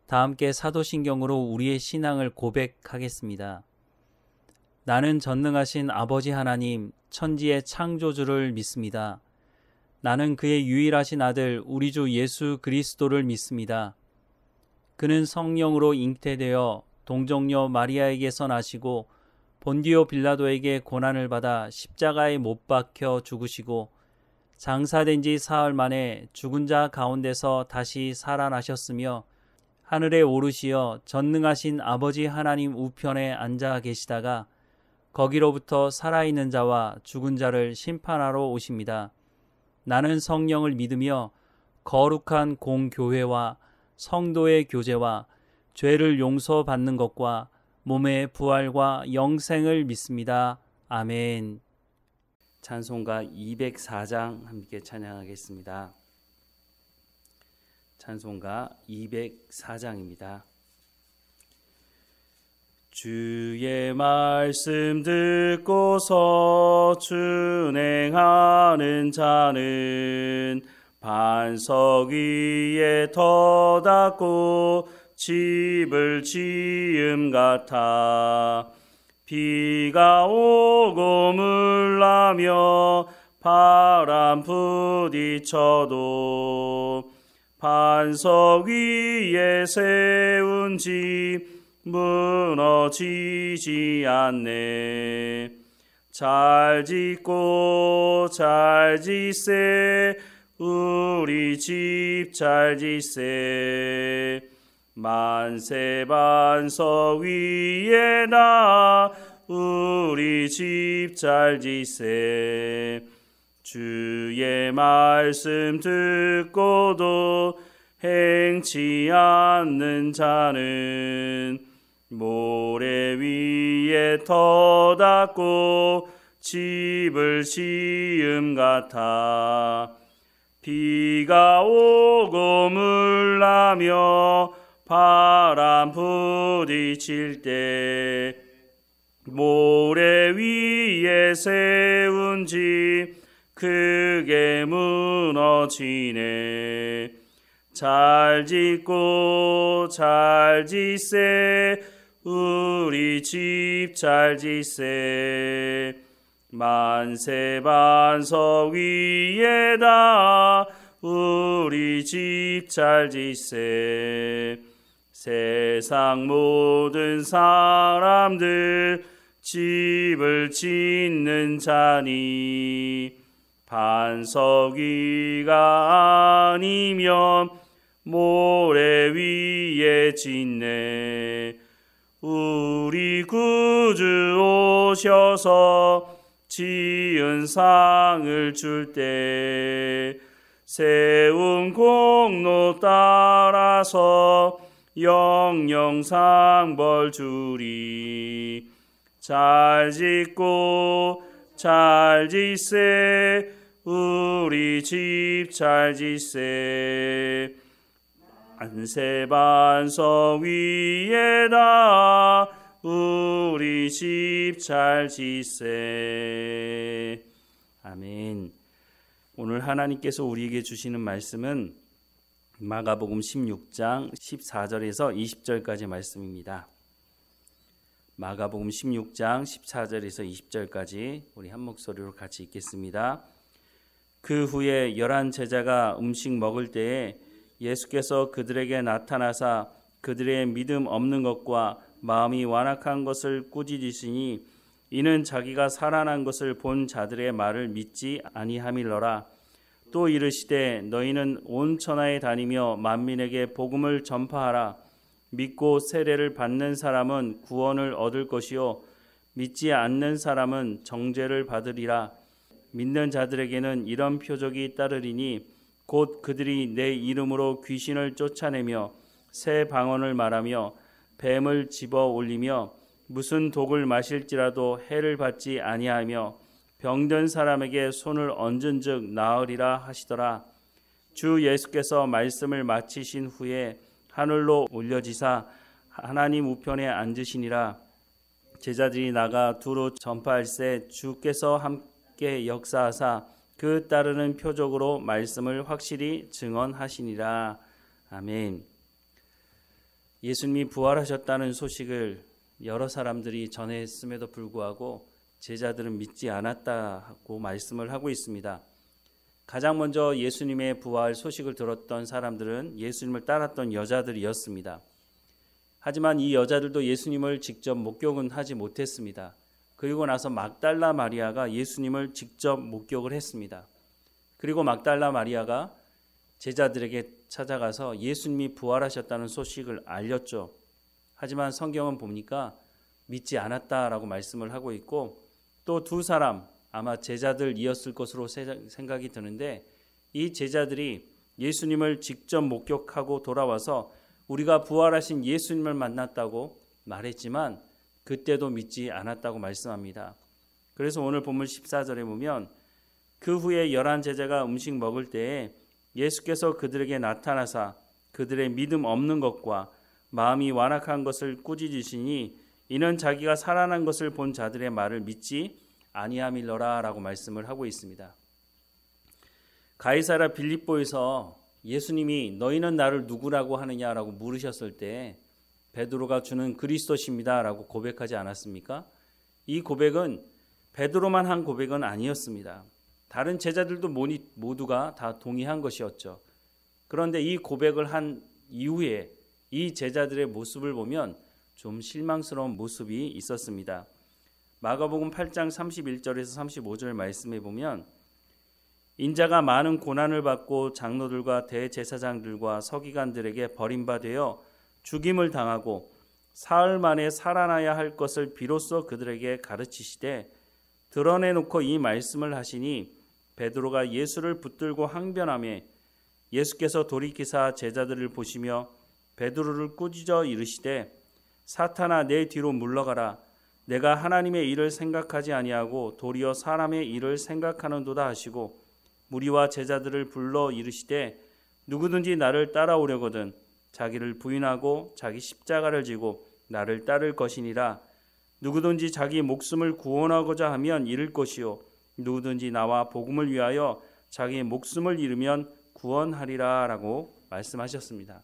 다 함께 사도신경으로 우리의 신앙을 고백하겠습니다. 나는 전능하신 아버지 하나님, 천지의 창조주를 믿습니다. 나는 그의 유일하신 아들 우리 주 예수 그리스도를 믿습니다. 그는 성령으로 잉태되어 동정녀 마리아에게서 나시고 본디오 빌라도에게 고난을 받아 십자가에 못 박혀 죽으시고 장사된 지 사흘 만에 죽은 자 가운데서 다시 살아나셨으며 하늘에 오르시어 전능하신 아버지 하나님 우편에 앉아 계시다가 거기로부터 살아있는 자와 죽은 자를 심판하러 오십니다. 나는 성령을 믿으며 거룩한 공교회와 성도의 교제와 죄를 용서받는 것과 몸의 부활과 영생을 믿습니다. 아멘. 찬송가 204장 함께 찬양하겠습니다. 찬송가 204장입니다. 주의 말씀 듣고서 준행하는 자는 반석 위에 터닫고 집을 지음 같아 비가 오고 물나며 바람 부딪혀도 반석 위에 세운 집 무너지지 않네. 잘 짓고 잘 짓세 우리 집 잘 짓세. 만세 반석 위에 나 우리 집 잘 짓세. 주의 말씀 듣고도 행치 않는 자는 모래 위에 터닫고 집을 지음 같아 비가 오고 물나며 바람 부딪힐 때 모래 위에 세운 집 크게 무너지네. 잘 짓고 잘 짓세 우리 집 잘 짓세. 만세 반석 위에다 우리 집 잘 짓세. 세상 모든 사람들 집을 짓는 자니 반석 위가 아니면 모래 위에 짓네. 우리 구주 오셔서 지은 상을 줄 때 세운 공로 따라서 영영 상벌 주리. 잘 짓고 잘 짓세 우리 집 잘 짓세. 만세 반석 위에다 우리 집 잘 짓세. 아멘. 오늘 하나님께서 우리에게 주시는 말씀은 마가복음 16장 14절에서 20절까지 말씀입니다. 마가복음 16장 14절에서 20절까지 우리 한 목소리로 같이 읽겠습니다. 그 후에 11 제자가 음식 먹을 때에 예수께서 그들에게 나타나사 그들의 믿음 없는 것과 마음이 완악한 것을 꾸짖으시니 이는 자기가 살아난 것을 본 자들의 말을 믿지 아니함일러라. 또 이르시되 너희는 온 천하에 다니며 만민에게 복음을 전파하라. 믿고 세례를 받는 사람은 구원을 얻을 것이요 믿지 않는 사람은 정죄를 받으리라. 믿는 자들에게는 이런 표적이 따르리니 곧 그들이 내 이름으로 귀신을 쫓아내며 새 방언을 말하며 뱀을 집어 올리며 무슨 독을 마실지라도 해를 받지 아니하며 병든 사람에게 손을 얹은즉 나으리라 하시더라. 주 예수께서 말씀을 마치신 후에 하늘로 올려지사 하나님 우편에 앉으시니라. 제자들이 나가 두루 전파할세 주께서 함께 역사하사 그 따르는 표적으로 말씀을 확실히 증언하시니라. 아멘. 예수님이 부활하셨다는 소식을 여러 사람들이 전했음에도 불구하고 제자들은 믿지 않았다고 말씀을 하고 있습니다. 가장 먼저 예수님의 부활 소식을 들었던 사람들은 예수님을 따랐던 여자들이었습니다. 하지만 이 여자들도 예수님을 직접 목격은 하지 못했습니다. 그리고 나서 막달라 마리아가 예수님을 직접 목격을 했습니다. 그리고 막달라 마리아가 제자들에게 찾아가서 예수님이 부활하셨다는 소식을 알렸죠. 하지만 성경은 보니까 믿지 않았다라고 말씀을 하고 있고, 또 두 사람, 아마 제자들이었을 것으로 생각이 드는데, 이 제자들이 예수님을 직접 목격하고 돌아와서 우리가 부활하신 예수님을 만났다고 말했지만 그때도 믿지 않았다고 말씀합니다. 그래서 오늘 본문 14절에 보면 그 후에 11 제자가 음식 먹을 때에 예수께서 그들에게 나타나사 그들의 믿음 없는 것과 마음이 완악한 것을 꾸짖으시니 이는 자기가 살아난 것을 본 자들의 말을 믿지 아니함이러라 라고 말씀을 하고 있습니다. 가이사랴 빌립보에서 예수님이 너희는 나를 누구라고 하느냐라고 물으셨을 때 베드로가 주는 그리스도십니다 라고 고백하지 않았습니까? 이 고백은 베드로만 한 고백은 아니었습니다. 다른 제자들도 모두가 다 동의한 것이었죠. 그런데 이 고백을 한 이후에 이 제자들의 모습을 보면 좀 실망스러운 모습이 있었습니다. 마가복음 8장 31절에서 35절 말씀에 보면 인자가 많은 고난을 받고 장로들과 대제사장들과 서기관들에게 버림받아 죽임을 당하고 사흘 만에 살아나야 할 것을 비로소 그들에게 가르치시되 드러내놓고 이 말씀을 하시니 베드로가 예수를 붙들고 항변하며 예수께서 돌이키사 제자들을 보시며 베드로를 꾸짖어 이르시되 사탄아 내 뒤로 물러가라 내가 하나님의 일을 생각하지 아니하고 도리어 사람의 일을 생각하는도다 하시고 무리와 제자들을 불러 이르시되 누구든지 나를 따라오려거든 자기를 부인하고 자기 십자가를 지고 나를 따를 것이니라. 누구든지 자기 목숨을 구원하고자 하면 잃을 것이요 누구든지 나와 복음을 위하여 자기 목숨을 잃으면 구원하리라 라고 말씀하셨습니다.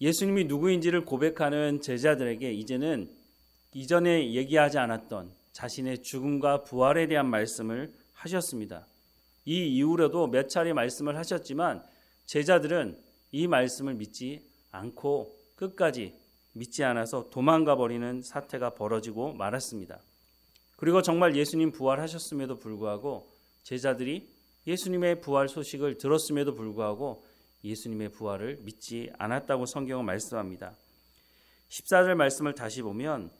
예수님이 누구인지를 고백하는 제자들에게 이제는 이전에 얘기하지 않았던 자신의 죽음과 부활에 대한 말씀을 하셨습니다. 이 이후로도 몇 차례 말씀을 하셨지만 제자들은 이 말씀을 믿지 않고 끝까지 믿지 않아서 도망가 버리는 사태가 벌어지고 말았습니다. 그리고 정말 예수님 부활하셨음에도 불구하고 제자들이 예수님의 부활 소식을 들었음에도 불구하고 예수님의 부활을 믿지 않았다고 성경은 말씀합니다. 14절 말씀을 다시 보면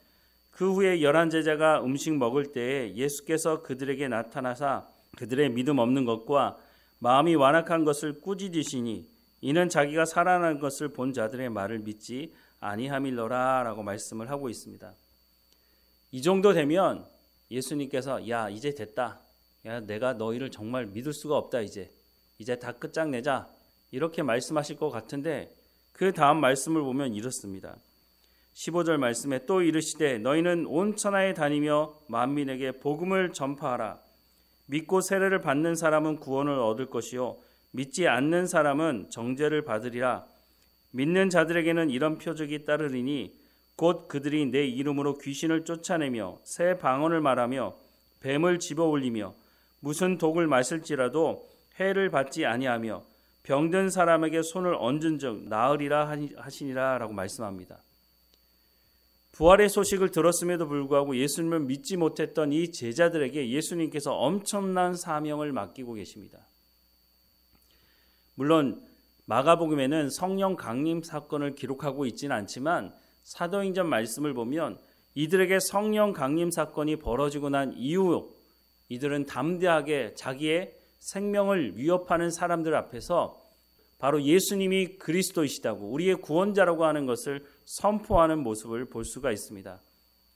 그 후에 11 제자가 음식 먹을 때에 예수께서 그들에게 나타나사 그들의 믿음 없는 것과 마음이 완악한 것을 꾸짖으시니 이는 자기가 살아난 것을 본 자들의 말을 믿지 아니함일러라 라고 말씀을 하고 있습니다. 이 정도 되면 예수님께서 야 이제 됐다. 야 내가 너희를 정말 믿을 수가 없다. 이제 다 끝장내자. 이렇게 말씀하실 것 같은데 그 다음 말씀을 보면 이렇습니다. 15절 말씀에 또 이르시되 너희는 온 천하에 다니며 만민에게 복음을 전파하라. 믿고 세례를 받는 사람은 구원을 얻을 것이요 믿지 않는 사람은 정죄를 받으리라. 믿는 자들에게는 이런 표적이 따르리니 곧 그들이 내 이름으로 귀신을 쫓아내며 새 방언을 말하며 뱀을 집어올리며 무슨 독을 마실지라도 해를 받지 아니하며 병든 사람에게 손을 얹은 즉 나으리라 하시니라 라고 말씀합니다. 부활의 소식을 들었음에도 불구하고 예수님을 믿지 못했던 이 제자들에게 예수님께서 엄청난 사명을 맡기고 계십니다. 물론 마가복음에는 성령 강림 사건을 기록하고 있지는 않지만 사도행전 말씀을 보면 이들에게 성령 강림 사건이 벌어지고 난 이후 이들은 담대하게 자기의 생명을 위협하는 사람들 앞에서 바로 예수님이 그리스도이시다고 우리의 구원자라고 하는 것을 선포하는 모습을 볼 수가 있습니다.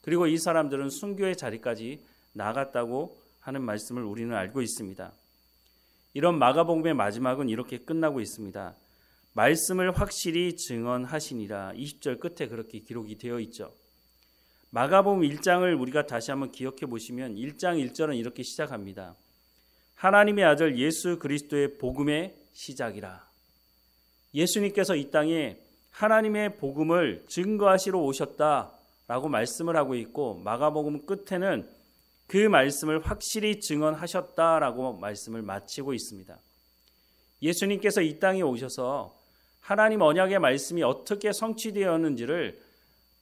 그리고 이 사람들은 순교의 자리까지 나갔다고 하는 말씀을 우리는 알고 있습니다. 이런 마가복음의 마지막은 이렇게 끝나고 있습니다. 말씀을 확실히 증언하시니라. 20절 끝에 그렇게 기록이 되어 있죠. 마가복음 1장을 우리가 다시 한번 기억해 보시면 1장 1절은 이렇게 시작합니다. 하나님의 아들 예수 그리스도의 복음의 시작이라. 예수님께서 이 땅에 하나님의 복음을 증거하시러 오셨다라고 말씀을 하고 있고, 마가복음 끝에는 그 말씀을 확실히 증언하셨다라고 말씀을 마치고 있습니다. 예수님께서 이 땅에 오셔서 하나님 언약의 말씀이 어떻게 성취되었는지를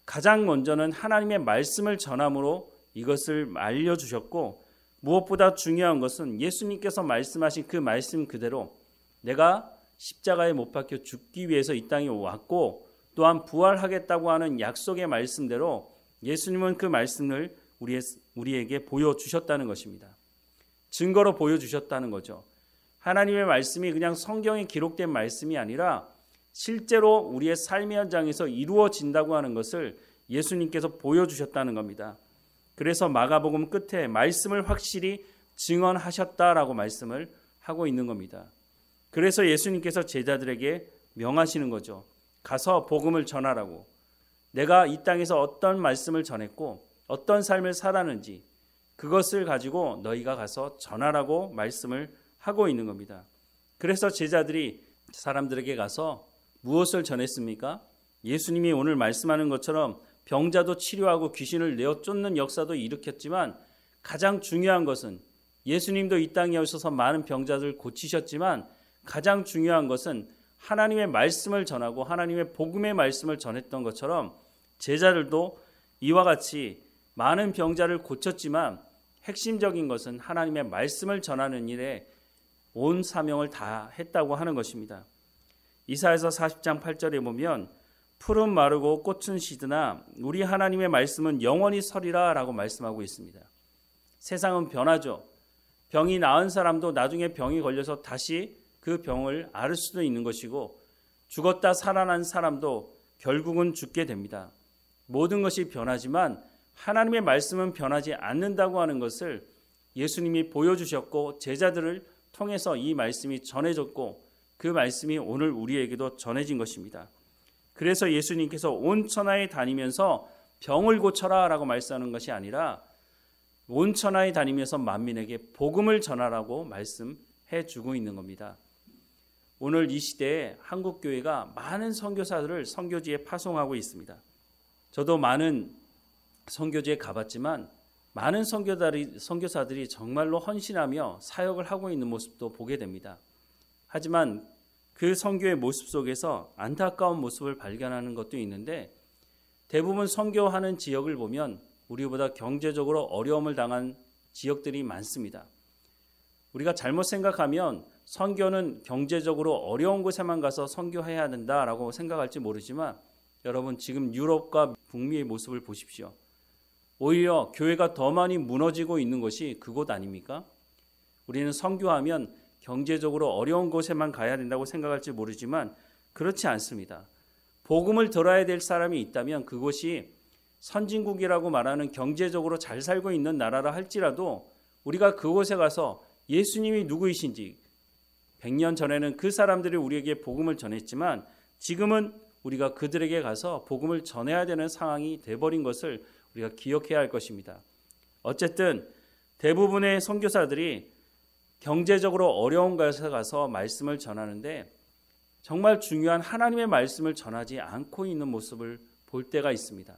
가장 먼저는 하나님의 말씀을 전함으로 이것을 알려주셨고, 무엇보다 중요한 것은 예수님께서 말씀하신 그 말씀 그대로 내가 십자가에 못 박혀 죽기 위해서 이 땅에 왔고 또한 부활하겠다고 하는 약속의 말씀대로 예수님은 그 말씀을 우리에게 보여주셨다는 것입니다. 증거로 보여주셨다는 거죠. 하나님의 말씀이 그냥 성경에 기록된 말씀이 아니라 실제로 우리의 삶의 현장에서 이루어진다고 하는 것을 예수님께서 보여주셨다는 겁니다. 그래서 마가복음 끝에 말씀을 확실히 증언하셨다라고 말씀을 하고 있는 겁니다. 그래서 예수님께서 제자들에게 명하시는 거죠. 가서 복음을 전하라고. 내가 이 땅에서 어떤 말씀을 전했고 어떤 삶을 살았는지 그것을 가지고 너희가 가서 전하라고 말씀을 하고 있는 겁니다. 그래서 제자들이 사람들에게 가서 무엇을 전했습니까? 예수님이 오늘 말씀하는 것처럼 병자도 치료하고 귀신을 내어 쫓는 역사도 일으켰지만 가장 중요한 것은 예수님도 이 땅에 오셔서 많은 병자들 고치셨지만 가장 중요한 것은 하나님의 말씀을 전하고 하나님의 복음의 말씀을 전했던 것처럼 제자들도 이와 같이 많은 병자를 고쳤지만 핵심적인 것은 하나님의 말씀을 전하는 일에 온 사명을 다 했다고 하는 것입니다. 이사야서 40장 8절에 보면 풀은 마르고 꽃은 시드나 우리 하나님의 말씀은 영원히 서리라 라고 말씀하고 있습니다. 세상은 변하죠. 병이 나은 사람도 나중에 병이 걸려서 다시 그 병을 앓을 수도 있는 것이고 죽었다 살아난 사람도 결국은 죽게 됩니다. 모든 것이 변하지만 하나님의 말씀은 변하지 않는다고 하는 것을 예수님이 보여주셨고 제자들을 통해서 이 말씀이 전해졌고 그 말씀이 오늘 우리에게도 전해진 것입니다. 그래서 예수님께서 온 천하에 다니면서 병을 고쳐라 라고 말씀하는 것이 아니라 온 천하에 다니면서 만민에게 복음을 전하라고 말씀해 주고 있는 겁니다. 오늘 이 시대에 한국교회가 많은 선교사들을 선교지에 파송하고 있습니다. 저도 많은 선교지에 가봤지만 많은 선교사들이 정말로 헌신하며 사역을 하고 있는 모습도 보게 됩니다. 하지만 그 선교의 모습 속에서 안타까운 모습을 발견하는 것도 있는데 대부분 선교하는 지역을 보면 우리보다 경제적으로 어려움을 당한 지역들이 많습니다. 우리가 잘못 생각하면 선교는 경제적으로 어려운 곳에만 가서 선교해야 된다라고 생각할지 모르지만 여러분 지금 유럽과 북미의 모습을 보십시오. 오히려 교회가 더 많이 무너지고 있는 것이 그곳 아닙니까? 우리는 선교하면 경제적으로 어려운 곳에만 가야 된다고 생각할지 모르지만 그렇지 않습니다. 복음을 들어야 될 사람이 있다면 그곳이 선진국이라고 말하는 경제적으로 잘 살고 있는 나라라 할지라도 우리가 그곳에 가서 예수님이 누구이신지 100년 전에는 그 사람들이 우리에게 복음을 전했지만 지금은 우리가 그들에게 가서 복음을 전해야 되는 상황이 돼버린 것을 우리가 기억해야 할 것입니다. 어쨌든 대부분의 선교사들이 경제적으로 어려운 곳에 가서 말씀을 전하는데 정말 중요한 하나님의 말씀을 전하지 않고 있는 모습을 볼 때가 있습니다.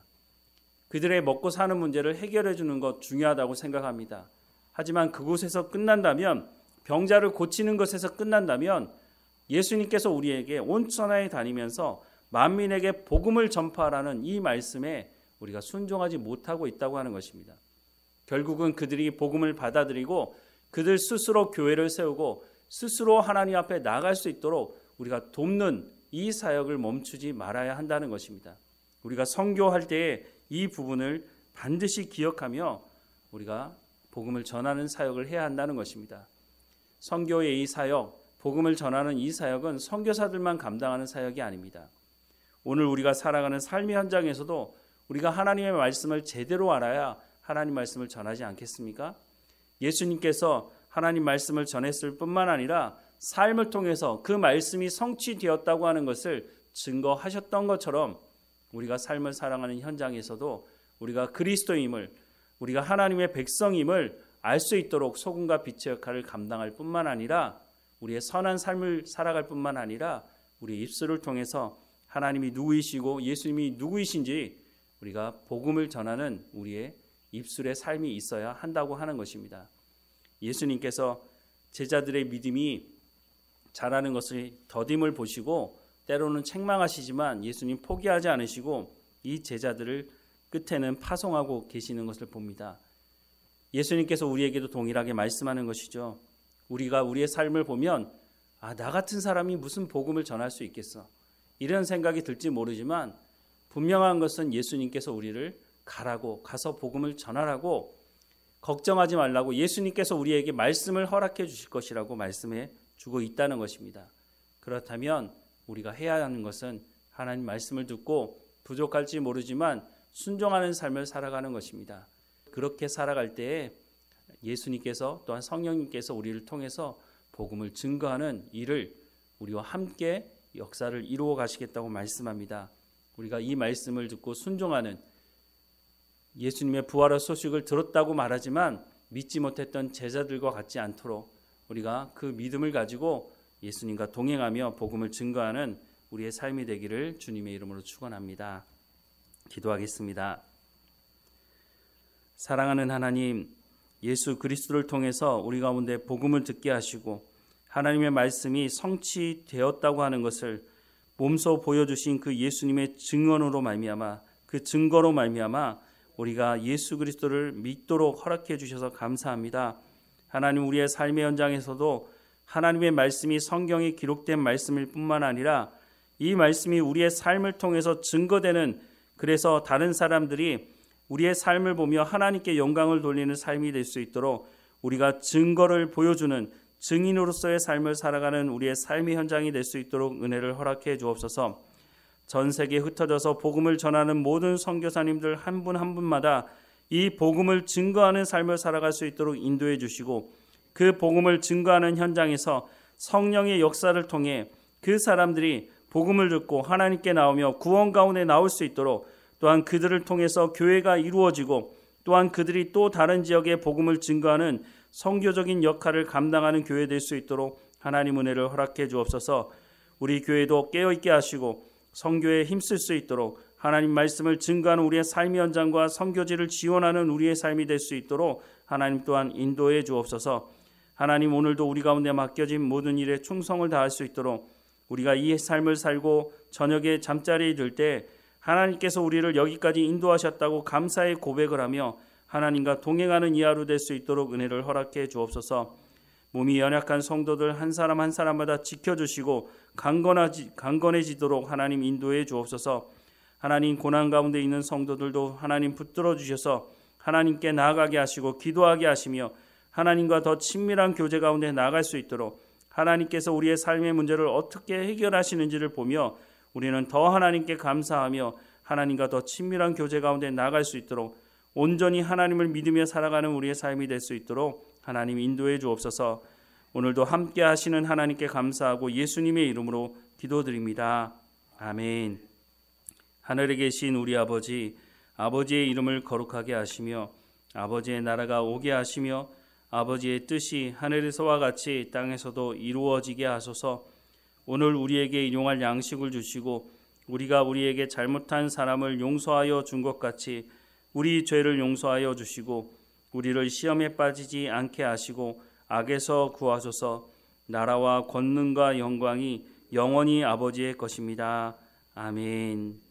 그들의 먹고 사는 문제를 해결해 주는 것 중요하다고 생각합니다. 하지만 그곳에서 끝난다면 병자를 고치는 것에서 끝난다면 예수님께서 우리에게 온 천하에 다니면서 만민에게 복음을 전파하라는 이 말씀에 우리가 순종하지 못하고 있다고 하는 것입니다. 결국은 그들이 복음을 받아들이고 그들 스스로 교회를 세우고 스스로 하나님 앞에 나갈 수 있도록 우리가 돕는 이 사역을 멈추지 말아야 한다는 것입니다. 우리가 선교할 때에 이 부분을 반드시 기억하며 우리가 복음을 전하는 사역을 해야 한다는 것입니다. 선교의 이 사역, 복음을 전하는 이 사역은 선교사들만 감당하는 사역이 아닙니다. 오늘 우리가 살아가는 삶의 현장에서도 우리가 하나님의 말씀을 제대로 알아야 하나님 말씀을 전하지 않겠습니까? 예수님께서 하나님 말씀을 전했을 뿐만 아니라 삶을 통해서 그 말씀이 성취되었다고 하는 것을 증거하셨던 것처럼 우리가 삶을 살아가는 현장에서도 우리가 그리스도임을, 우리가 하나님의 백성임을 알 수 있도록 소금과 빛의 역할을 감당할 뿐만 아니라 우리의 선한 삶을 살아갈 뿐만 아니라 우리 입술을 통해서 하나님이 누구이시고 예수님이 누구이신지 우리가 복음을 전하는 우리의 입술의 삶이 있어야 한다고 하는 것입니다. 예수님께서 제자들의 믿음이 자라는 것을 더딤을 보시고 때로는 책망하시지만 예수님 포기하지 않으시고 이 제자들을 끝에는 파송하고 계시는 것을 봅니다. 예수님께서 우리에게도 동일하게 말씀하는 것이죠. 우리가 우리의 삶을 보면 나 같은 사람이 무슨 복음을 전할 수 있겠어, 이런 생각이 들지 모르지만 분명한 것은 예수님께서 우리를 가서 복음을 전하라고, 걱정하지 말라고 예수님께서 우리에게 말씀을 허락해 주실 것이라고 말씀해 주고 있다는 것입니다. 그렇다면 우리가 해야 하는 것은 하나님 말씀을 듣고 부족할지 모르지만 순종하는 삶을 살아가는 것입니다. 그렇게 살아갈 때에 예수님께서 또한 성령님께서 우리를 통해서 복음을 증거하는 일을 우리와 함께 역사를 이루어 가시겠다고 말씀합니다. 우리가 이 말씀을 듣고 순종하는, 예수님의 부활의 소식을 들었다고 말하지만 믿지 못했던 제자들과 같지 않도록 우리가 그 믿음을 가지고 예수님과 동행하며 복음을 증거하는 우리의 삶이 되기를 주님의 이름으로 축원합니다. 기도하겠습니다. 사랑하는 하나님, 예수 그리스도를 통해서 우리 가운데 복음을 듣게 하시고 하나님의 말씀이 성취되었다고 하는 것을 몸소 보여주신 그 예수님의 증언으로 말미암아, 그 증거로 말미암아 우리가 예수 그리스도를 믿도록 허락해 주셔서 감사합니다. 하나님, 우리의 삶의 현장에서도 하나님의 말씀이 성경에 기록된 말씀일 뿐만 아니라 이 말씀이 우리의 삶을 통해서 증거되는, 그래서 다른 사람들이 우리의 삶을 보며 하나님께 영광을 돌리는 삶이 될 수 있도록 우리가 증거를 보여주는 증인으로서의 삶을 살아가는 우리의 삶의 현장이 될 수 있도록 은혜를 허락해 주옵소서. 전 세계에 흩어져서 복음을 전하는 모든 선교사님들 한 분 한 분마다 이 복음을 증거하는 삶을 살아갈 수 있도록 인도해 주시고, 그 복음을 증거하는 현장에서 성령의 역사를 통해 그 사람들이 복음을 듣고 하나님께 나오며 구원 가운데 나올 수 있도록, 또한 그들을 통해서 교회가 이루어지고 또한 그들이 또 다른 지역에 복음을 증거하는 선교적인 역할을 감당하는 교회 될 수 있도록 하나님 은혜를 허락해 주옵소서. 우리 교회도 깨어있게 하시고 선교에 힘쓸 수 있도록 하나님 말씀을 증거하는 우리의 삶의 현장과 선교지를 지원하는 우리의 삶이 될 수 있도록 하나님 또한 인도해 주옵소서. 하나님, 오늘도 우리 가운데 맡겨진 모든 일에 충성을 다할 수 있도록 우리가 이 삶을 살고 저녁에 잠자리에 들 때 하나님께서 우리를 여기까지 인도하셨다고 감사의 고백을 하며 하나님과 동행하는 이 하루 될 수 있도록 은혜를 허락해 주옵소서. 몸이 연약한 성도들 한 사람 한 사람마다 지켜주시고 강건해지도록 하나님 인도해 주옵소서. 하나님, 고난 가운데 있는 성도들도 하나님 붙들어 주셔서 하나님께 나아가게 하시고 기도하게 하시며 하나님과 더 친밀한 교제 가운데 나아갈 수 있도록 하나님께서 우리의 삶의 문제를 어떻게 해결하시는지를 보며 우리는 더 하나님께 감사하며 하나님과 더 친밀한 교제 가운데 나아갈 수 있도록 온전히 하나님을 믿으며 살아가는 우리의 삶이 될 수 있도록 하나님 인도해 주옵소서. 오늘도 함께 하시는 하나님께 감사하고 예수님의 이름으로 기도드립니다. 아멘. 하늘에 계신 우리 아버지, 아버지의 이름을 거룩하게 하시며 아버지의 나라가 오게 하시며 아버지의 뜻이 하늘에서와 같이 땅에서도 이루어지게 하소서. 오늘 우리에게 일용할 양식을 주시고 우리가 우리에게 잘못한 사람을 용서하여 준 것 같이 우리 죄를 용서하여 주시고 우리를 시험에 빠지지 않게 하시고 악에서 구하소서. 나라와 권능과 영광이 영원히 아버지의 것입니다. 아멘.